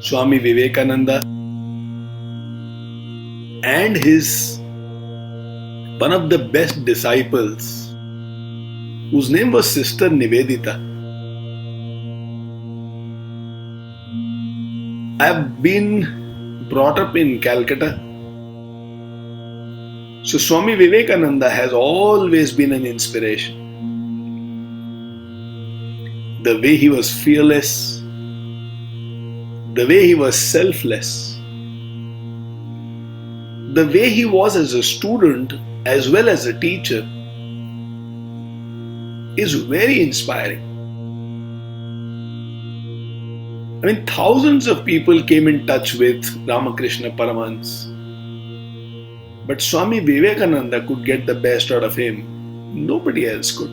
Swami Vivekananda and his one of the best disciples, whose name was Sister Nivedita. I have been brought up in Calcutta. So Swami Vivekananda has always been an inspiration. The way he was fearless, the way he was selfless, the way he was as a student as well as a teacher is very inspiring. I mean, thousands of people came in touch with Ramakrishna Paramahans, but Swami Vivekananda could get the best out of him. Nobody else could.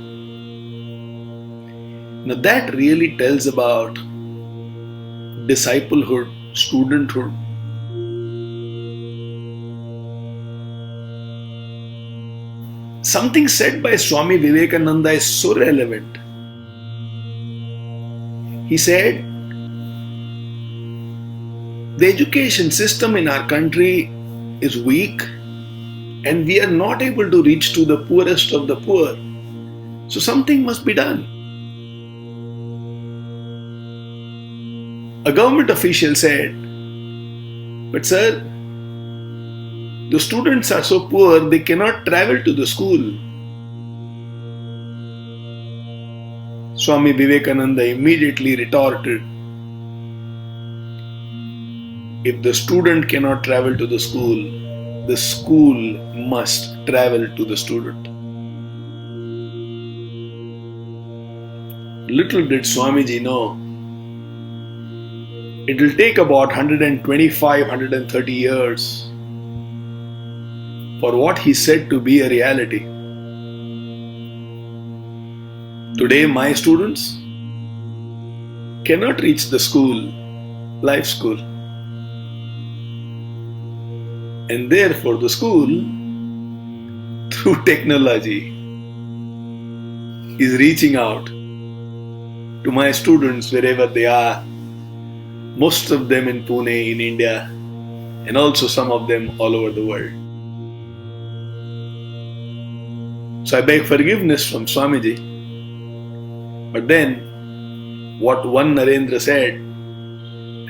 Now that really tells about disciplehood, studenthood. Something said by Swami Vivekananda is so relevant. He said, the education system in our country is weak and we are not able to reach to the poorest of the poor. So something must be done. A government official said, but sir, the students are so poor they cannot travel to the school. Swami Vivekananda immediately retorted, if the student cannot travel to the school must travel to the student. Little did Swamiji know, it will take about 125, 130 years for what he said to be a reality. Today, my students cannot reach the school, life school. And therefore, the school, through technology, is reaching out to my students wherever they are. Most of them in Pune, in India, and also some of them all over the world. So I beg forgiveness from Swamiji. But then, what one Narendra said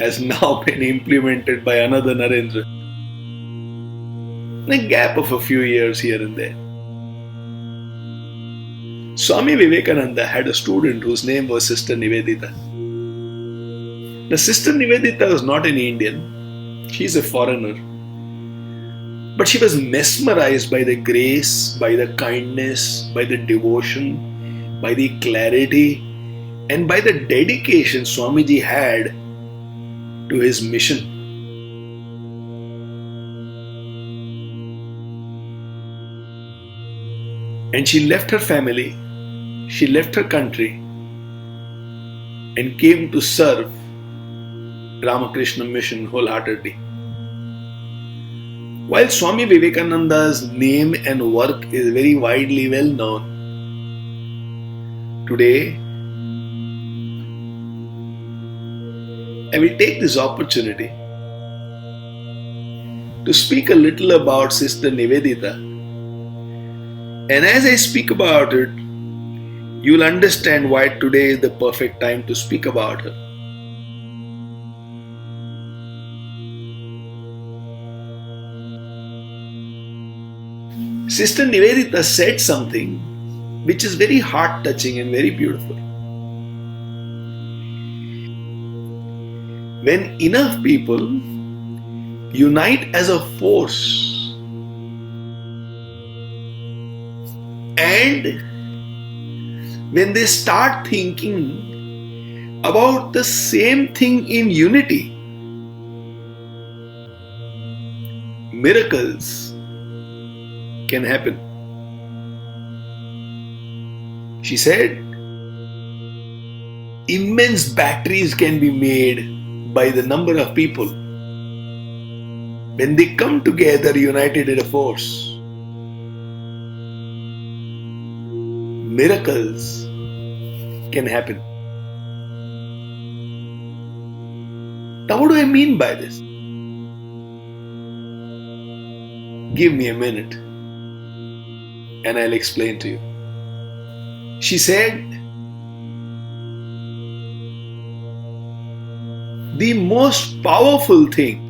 has now been implemented by another Narendra. In a gap of a few years here and there. Swami Vivekananda had a student whose name was Sister Nivedita. The Sister Nivedita was not an Indian. She's a foreigner. But she was mesmerized by the grace, by the kindness, by the devotion, by the clarity, and by the dedication Swamiji had to his mission. And she left her family, she left her country, and came to serve Ramakrishna mission wholeheartedly. While Swami Vivekananda's name and work is very widely well known, today I will take this opportunity to speak a little about Sister Nivedita. And as I speak about it, you will understand why today is the perfect time to speak about her. Sister Nivedita said something which is very heart-touching and very beautiful. When enough people unite as a force and when they start thinking about the same thing in unity, miracles can happen. She said, immense batteries can be made by the number of people when they come together united in a force. Miracles can happen. Now, what do I mean by this? Give me a minute and I'll explain to you. She said, the most powerful thing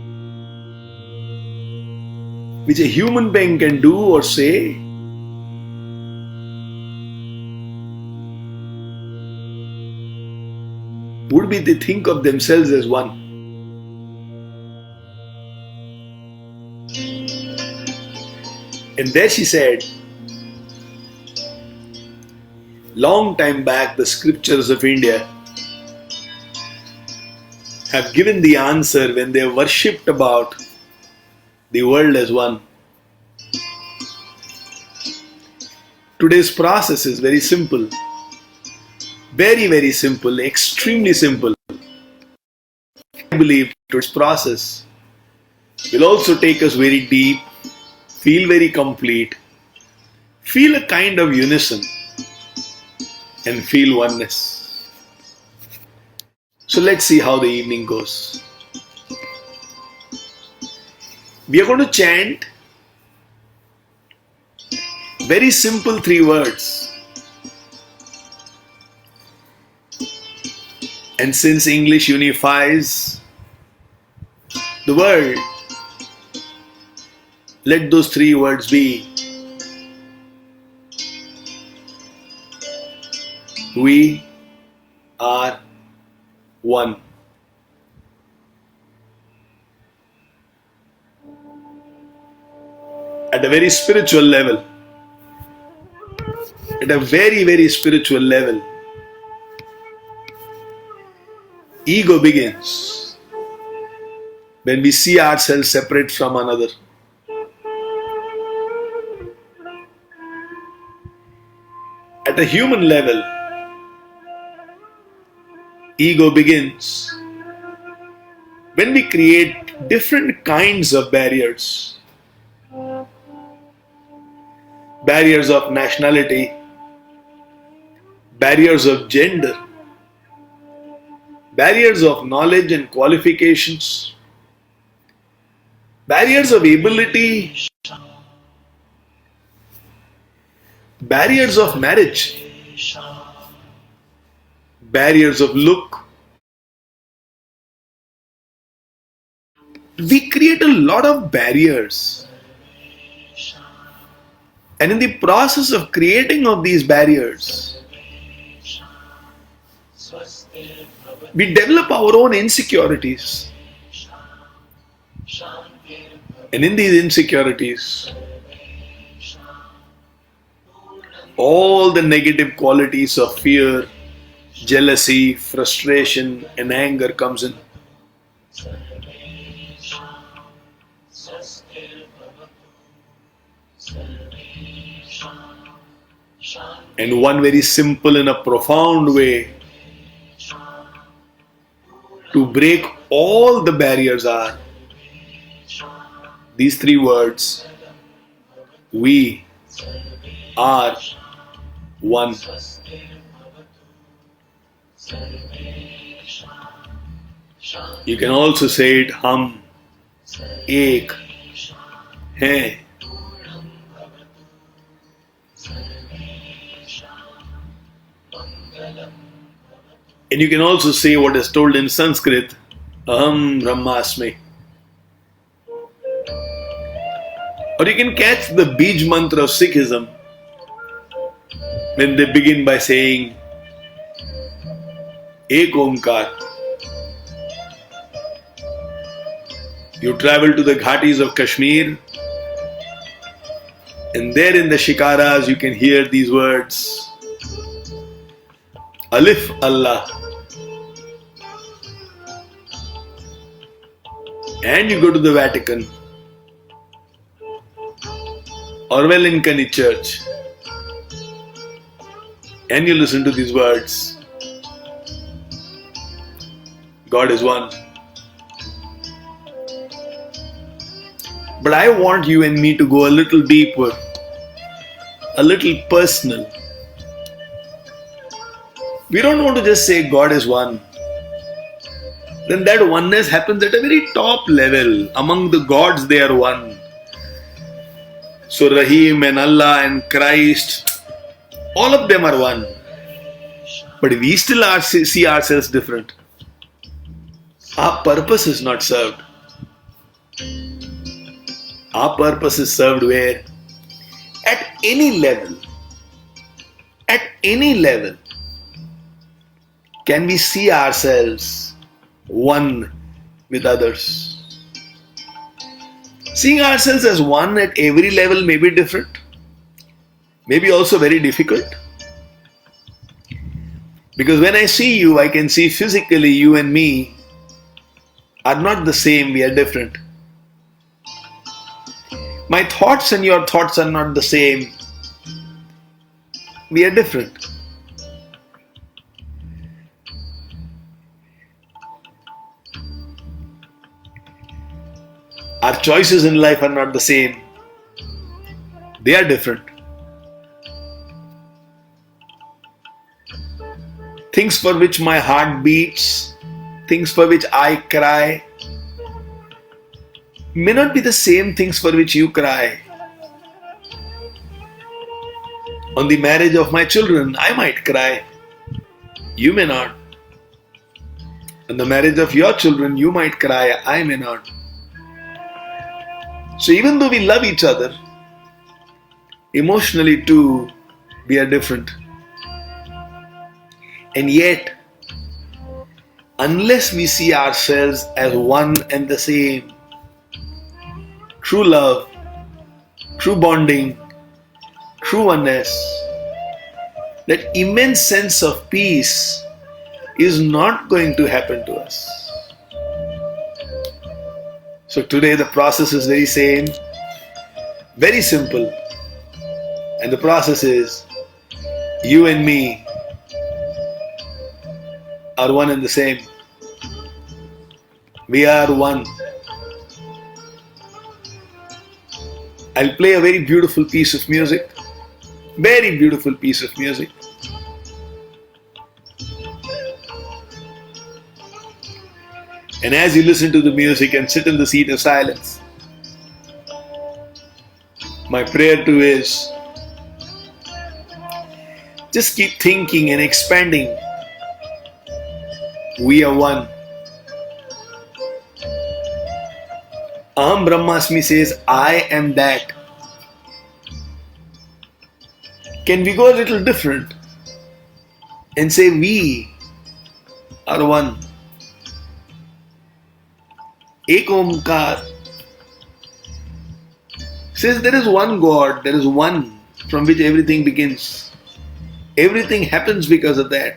which a human being can do or say would be to think of themselves as one. And there she said, long time back the scriptures of India have given the answer when they worshipped about the world as one. Today's process is very simple. Very, very simple, extremely simple. I believe today's process will also take us very deep, feel very complete, feel a kind of unison, and feel oneness. So let's see how the evening goes. We are going to chant very simple 3 words. And since English unifies the world, let those 3 words be: we are one. At a very spiritual level, at a very, very spiritual level, ego begins when we see ourselves separate from another. At a human level, ego begins when we create different kinds of barriers. Barriers of nationality, barriers of gender, barriers of knowledge and qualifications, barriers of ability, barriers of marriage, barriers of look. We create a lot of barriers. And in the process of creating of these barriers, we develop our own insecurities. And in these insecurities, all the negative qualities of fear, jealousy, frustration, and anger comes in. And one very simple and a profound way to break all the barriers are these 3 words: we are one. You can also say it hum, ek, hai. And you can also say what is told in Sanskrit, aham brahmasmi. Or you can catch the Bij mantra of Sikhism when they begin by saying Ek Omkar. You travel to the ghatis of Kashmir, and there in the shikaras you can hear these words: Alif Allah. And you go to the Vatican or Wellincany Church and you listen to these words: God is one. But I want you and me to go a little deeper, a little personal. We don't want to just say God is one. then that oneness happens at a very top level. Among the gods, they are one. So Rahim and Allah and Christ, all of them are one. But we still see ourselves different. Our purpose is not served. Our purpose is served where? At any level. At any level. Can we see ourselves one with others? Seeing ourselves as one at every level may be different. Maybe also very difficult. Because when I see you, I can see physically you and me are not the same, we are different. My thoughts and your thoughts are not the same. We are different. Our choices in life are not the same. They are different. Things for which my heart beats, things for which I cry, may not be the same things for which you cry. On the marriage of my children, I might cry. You may not. On the marriage of your children, you might cry. I may not. So even though we love each other, emotionally too, we are different. And yet, unless we see ourselves as one and the same, true love, true bonding, true oneness, that immense sense of peace is not going to happen to us. So today the process is very same, very simple. And the process is, you and me are one and the same. We are one. I'll play a very beautiful piece of music. Very beautiful piece of music. And as you listen to the music and sit in the seat of silence, my prayer to you is, just keep thinking and expanding. We are one. Aham Brahmasmi says, I am that. Can we go a little different and say we are one? Ek Omkar says there is one God, there is one from which everything begins. Everything happens because of that.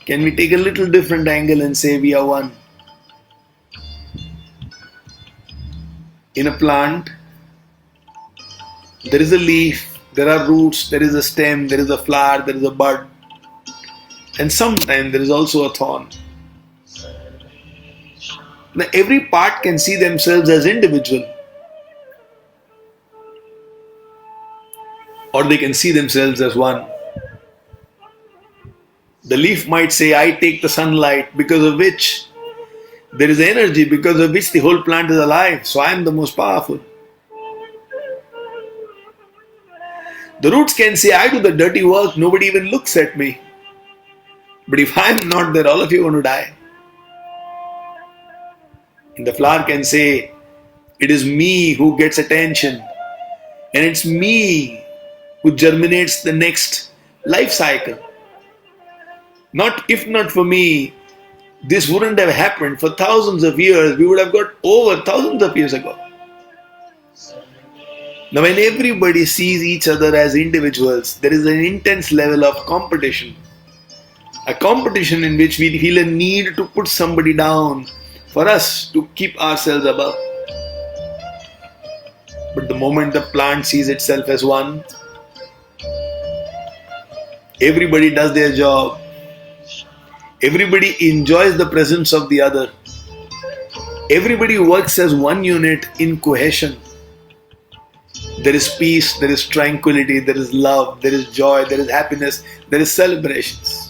Can we take a little different angle and say we are one? In a plant, there is a leaf, there are roots, there is a stem, there is a flower, there is a bud. And sometimes there is also a thorn. Now every part can see themselves as individual. Or they can see themselves as one. The leaf might say, I take the sunlight, because of which there is energy, because of which the whole plant is alive. So I am the most powerful. The roots can say, I do the dirty work, nobody even looks at me. But if I am not there, all of you are going to die. And the flower can say, it is me who gets attention. And it's me who germinates the next life cycle. If not for me, this wouldn't have happened for thousands of years. We would have got over thousands of years ago. Now when everybody sees each other as individuals, there is an intense level of competition. A competition in which we feel a need to put somebody down for us to keep ourselves above. But the moment the plant sees itself as one, everybody does their job. Everybody enjoys the presence of the other. Everybody works as one unit in cohesion. There is peace, there is tranquility, there is love, there is joy, there is happiness, there is celebrations.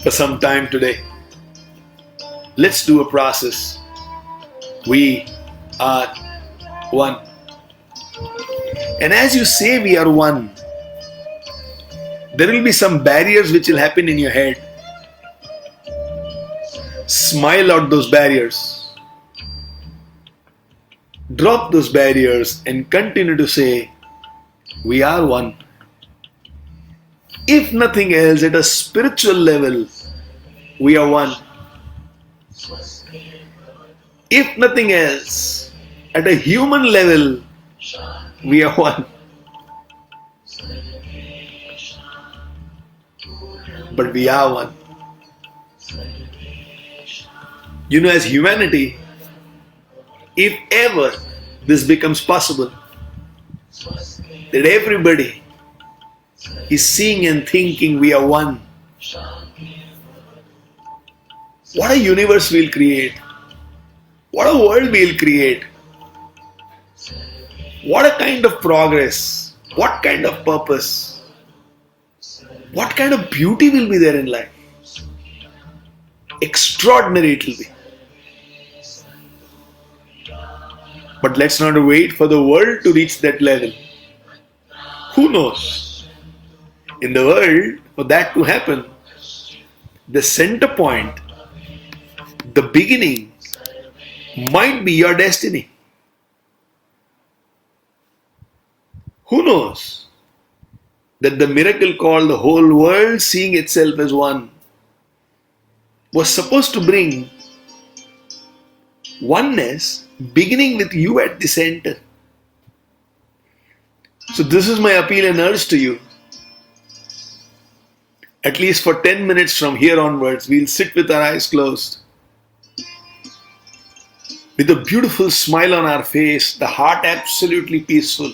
for some time today. Let's do a process. We are one. And as you say we are one, there will be some barriers which will happen in your head. Smile out those barriers. Drop those barriers and continue to say, we are one. If nothing else, at a spiritual level, we are one. If nothing else, at a human level, we are one. But we are one. You know, as humanity, if ever this becomes possible, that everybody is seeing and thinking we are one, what a universe we'll create. What a world we'll create. What a kind of progress. What kind of purpose. What kind of beauty will be there in life. Extraordinary it will be. But let's not wait for the world to reach that level. Who knows? In the world, for that to happen, the center point, the beginning, might be your destiny. Who knows that the miracle called the whole world seeing itself as one was supposed to bring oneness, beginning with you at the center. So this is my appeal and urge to you. At least for 10 minutes from here onwards, we'll sit with our eyes closed, with a beautiful smile on our face, the heart absolutely peaceful.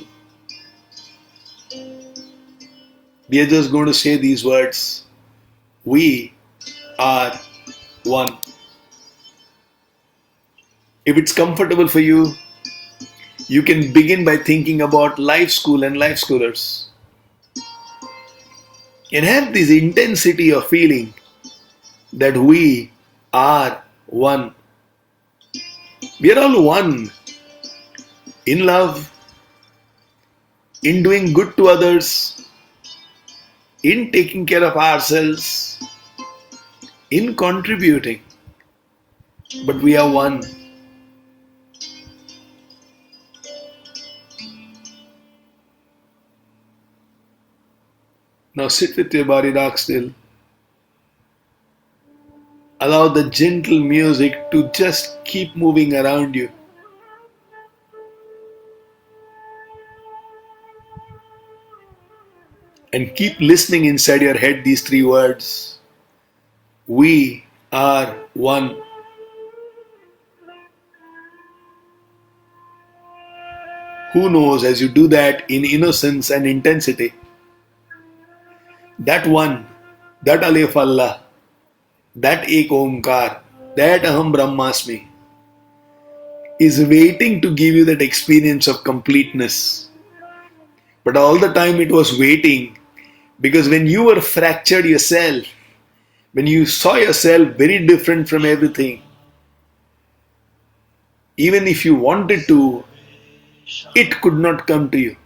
We are just going to say these words. We are one. If it's comfortable for you, you can begin by thinking about life school and life schoolers. And have this intensity of feeling that we are one. We are all one. In love, in doing good to others, in taking care of ourselves, in contributing. But we are one. Now sit with your body dark still. Allow the gentle music to just keep moving around you. And keep listening inside your head these three words. We are one. Who knows, as you do that in innocence and intensity, that one, that Alif Allah, that Ek Omkar, that Aham Brahmasmi is waiting to give you that experience of completeness. But all the time it was waiting because when you were fractured yourself, when you saw yourself very different from everything, even if you wanted to, it could not come to you.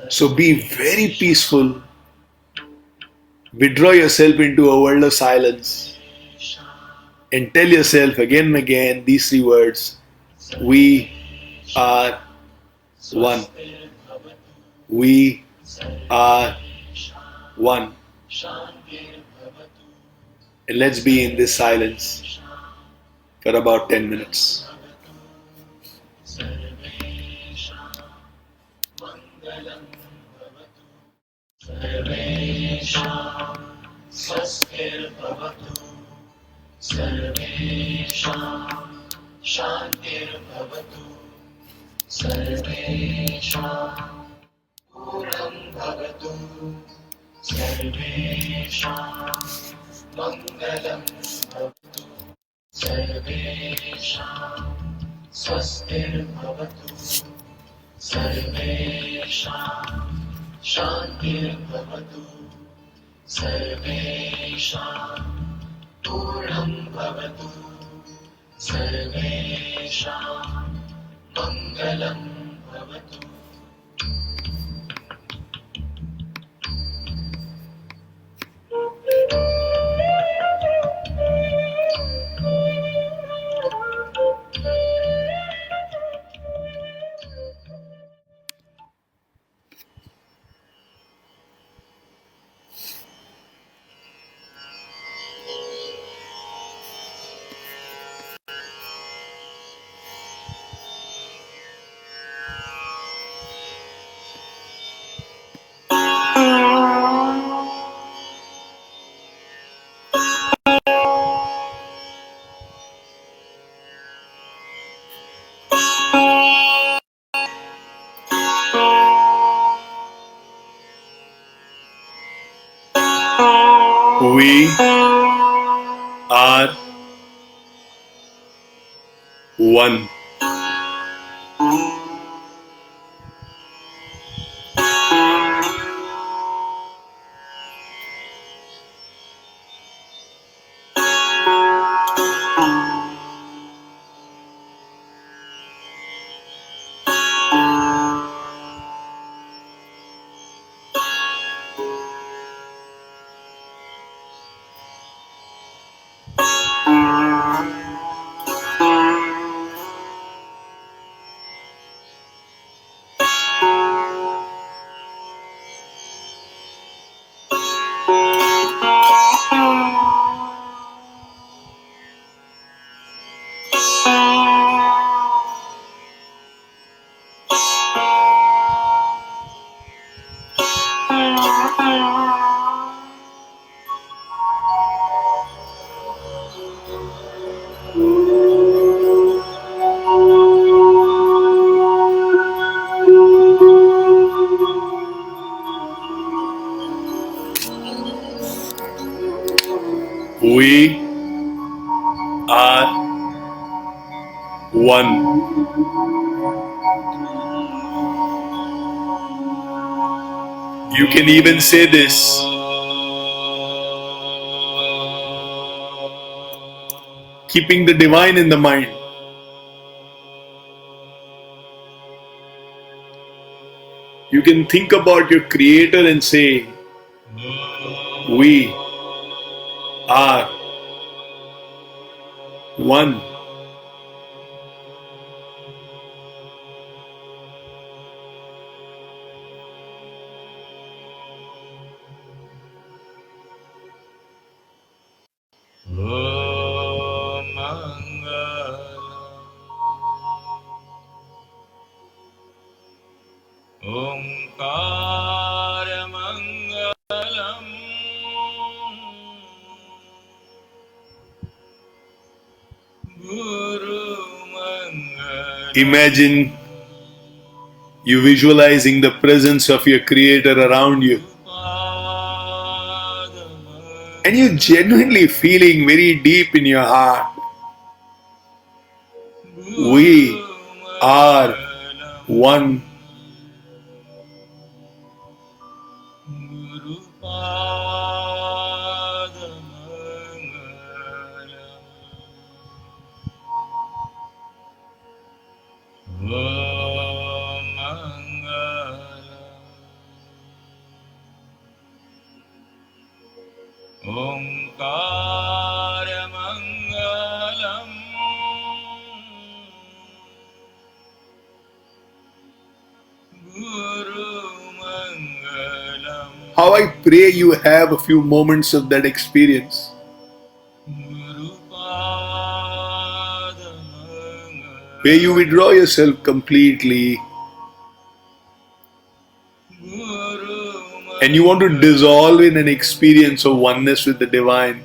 So be very peaceful. Withdraw yourself into a world of silence and tell yourself again and again these three words. We are one. We are one. And let's be in this silence for about 10 minutes. Sarvesham swastirbhavatu Sarvesham shantirbhavatu Sarvesham puram bhavatu Sarvesham mangalam bhavatu Sarvesham swastirbhavatu Sarvesham shantirbhavatu सर्वेषां पूर्णं भवतु सर्वेषां मङ्गलं भवतु We are one. We are one. You can even say this. Keeping the divine in the mind. You can think about your creator and say, we are one. Imagine you visualizing the presence of your creator around you. And you're genuinely feeling very deep in your heart. We are one. How I pray you have a few moments of that experience. Where you withdraw yourself completely and you want to dissolve in an experience of oneness with the divine.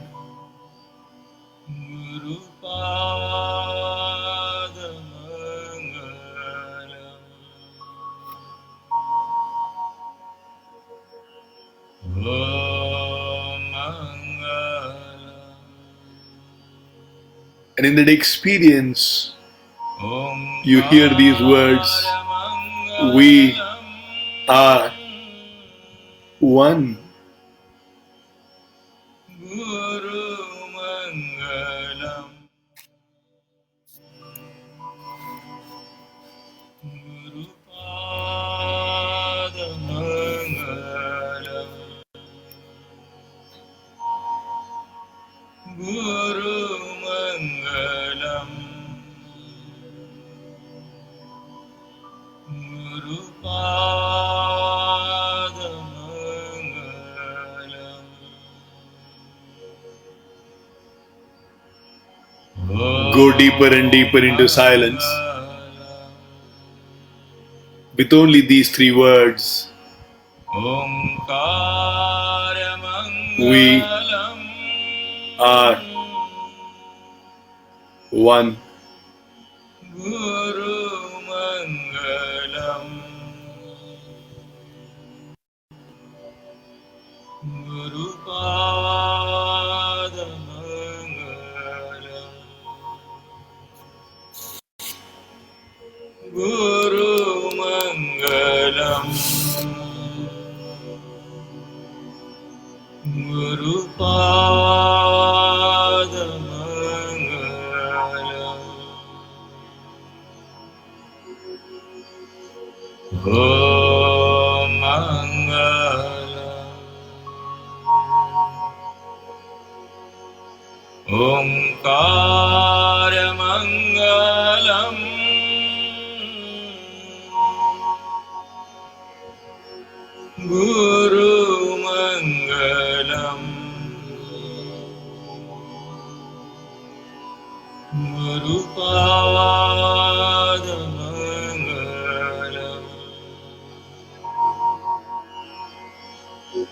And in that experience, you hear these words, we are one. go deeper and deeper into silence with only these three words. We are one. Guru Mangalam Guru Pada Mangalam Om Mangalam Omkara Mangalam Guru Mangalam Guru Pada Mangalam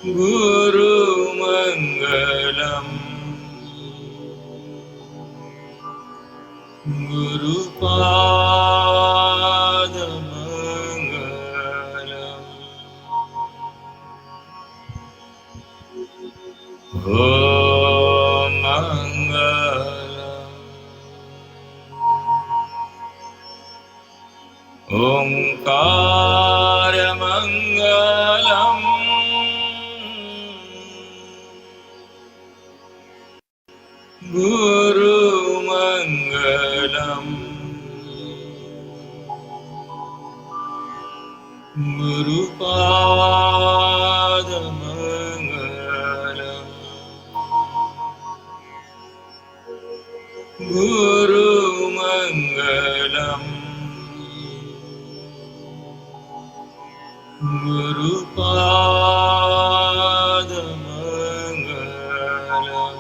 Guru Mangalam Guru Pada Mangalam Om Mangalam Omkara Mangalam Guru Mangalam Guru Pada Mangalam Guru Mangalam Guru Pada Mangalam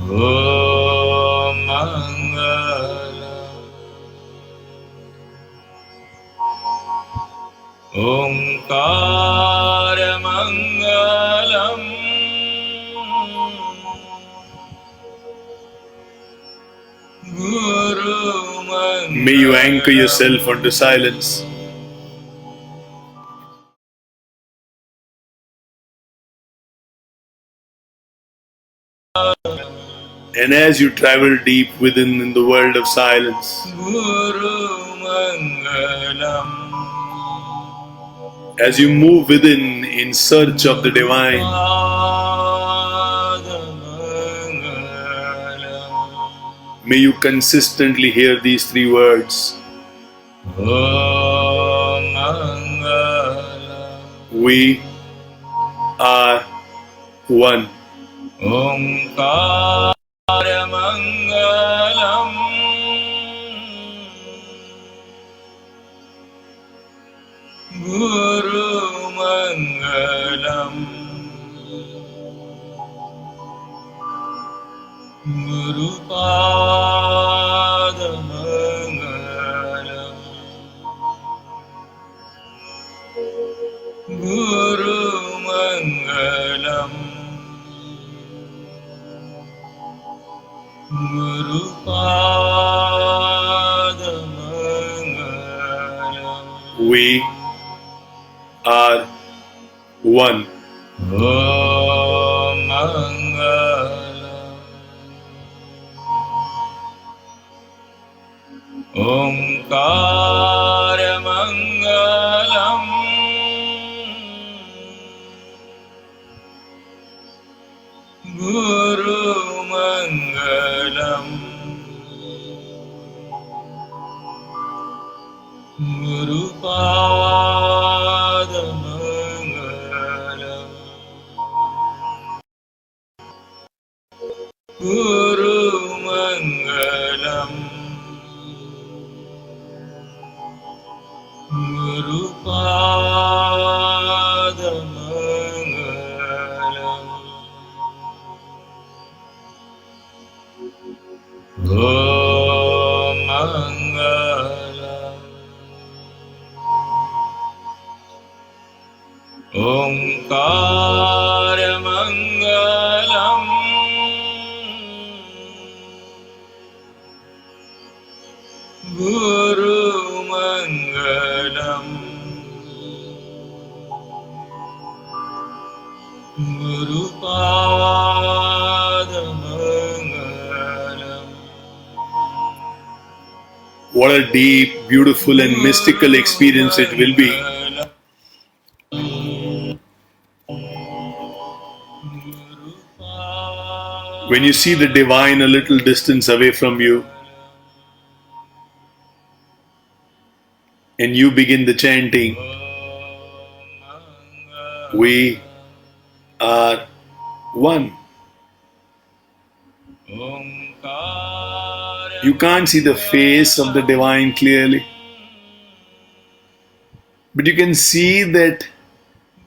Om Mangalam Omkara Mangalam Guru Mangalam May you anchor yourself onto silence. And as you travel deep within in the world of silence, Guru Mangalam as you move within in search of the divine, Pada Mangalam may you consistently hear these three words. Om Mangalam We are one. Omkara Mangalam Guru Mangalam Guru Pada Mangalam Guru Mangalam Guru Pada Mangalam We are one. Om Mangalam Omkara Mangalam Guru Mangalam Guru Pada Mangalam Guru Mangalam Guru Pada Mangalam Om Mangalam Omkara Mangalam Guru Mangalam Guru Pada Mangalam. What a deep, beautiful and mystical experience it will be when you see the divine a little distance away from you and you begin the chanting, we are one. You can't see the face of the divine clearly, but you can see that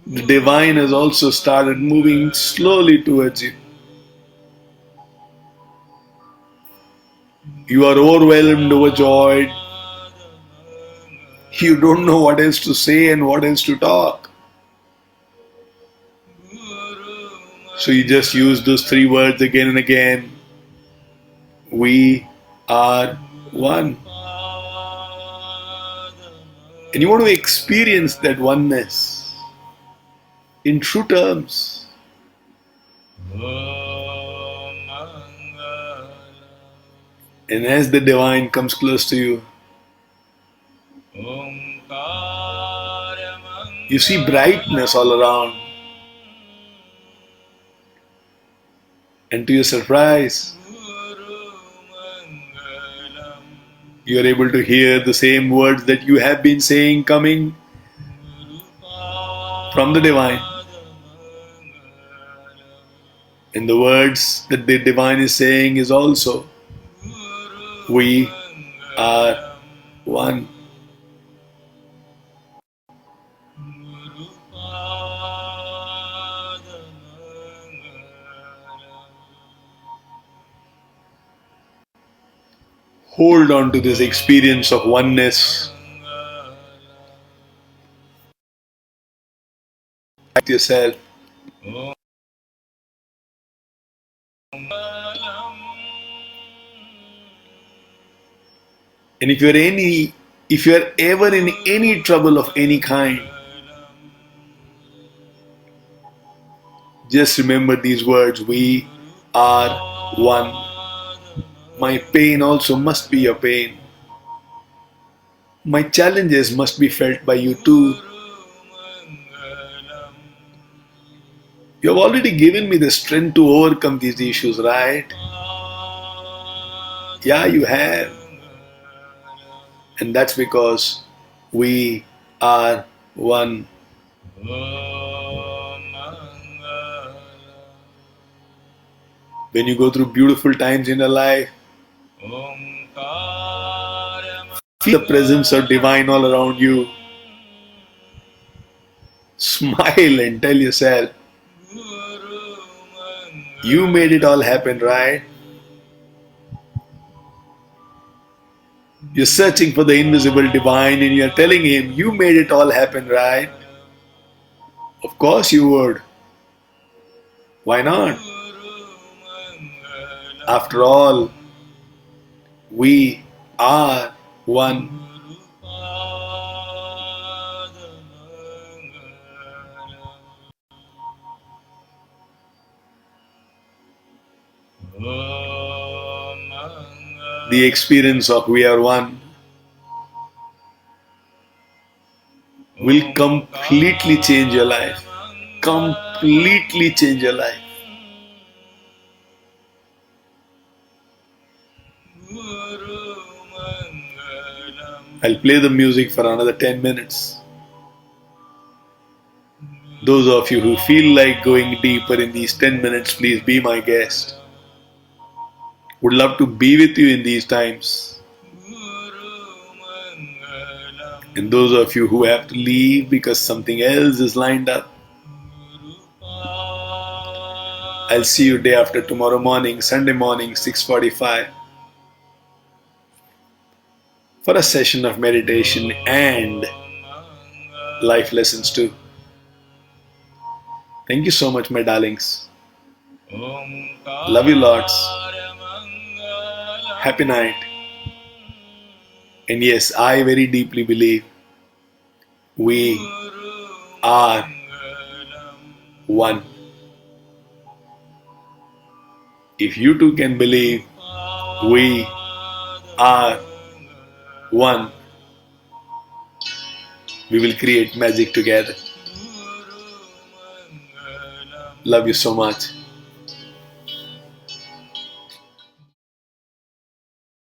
the divine has also started moving slowly towards you. You are overwhelmed, overjoyed. You don't know what else to say and what else to talk. So you just use those three words again and again. We are one. And you want to experience that oneness in true terms. And as the divine comes close to you, you see brightness all around. And to your surprise, you are able to hear the same words that you have been saying coming from the divine. And the words that the divine is saying is also, we are one. Hold on to this experience of oneness with yourself. And if you are ever in any trouble of any kind, just remember these words, we are one. My pain also must be your pain. My challenges must be felt by you too. You have already given me the strength to overcome these issues, right? Yeah, you have. And that's because we are one. When you go through beautiful times in your life, feel the presence of divine all around you. Smile and tell yourself, you made it all happen, right? You're searching for the invisible divine and you're telling him, you made it all happen, right? Of course you would. Why not? After all, we are one. The experience of we are one will completely change your life. Completely change your life. I'll play the music for another 10 minutes. Those of you who feel like going deeper in these 10 minutes, please be my guest. Would love to be with you in these times. And those of you who have to leave because something else is lined up, I'll see you day after tomorrow morning, Sunday morning, 6:45. for a session of meditation and life lessons too. Thank you so much, my darlings. Love you lots. Happy night. And yes, I very deeply believe we are one. If you too can believe we are one, we will create magic together. Love you so much.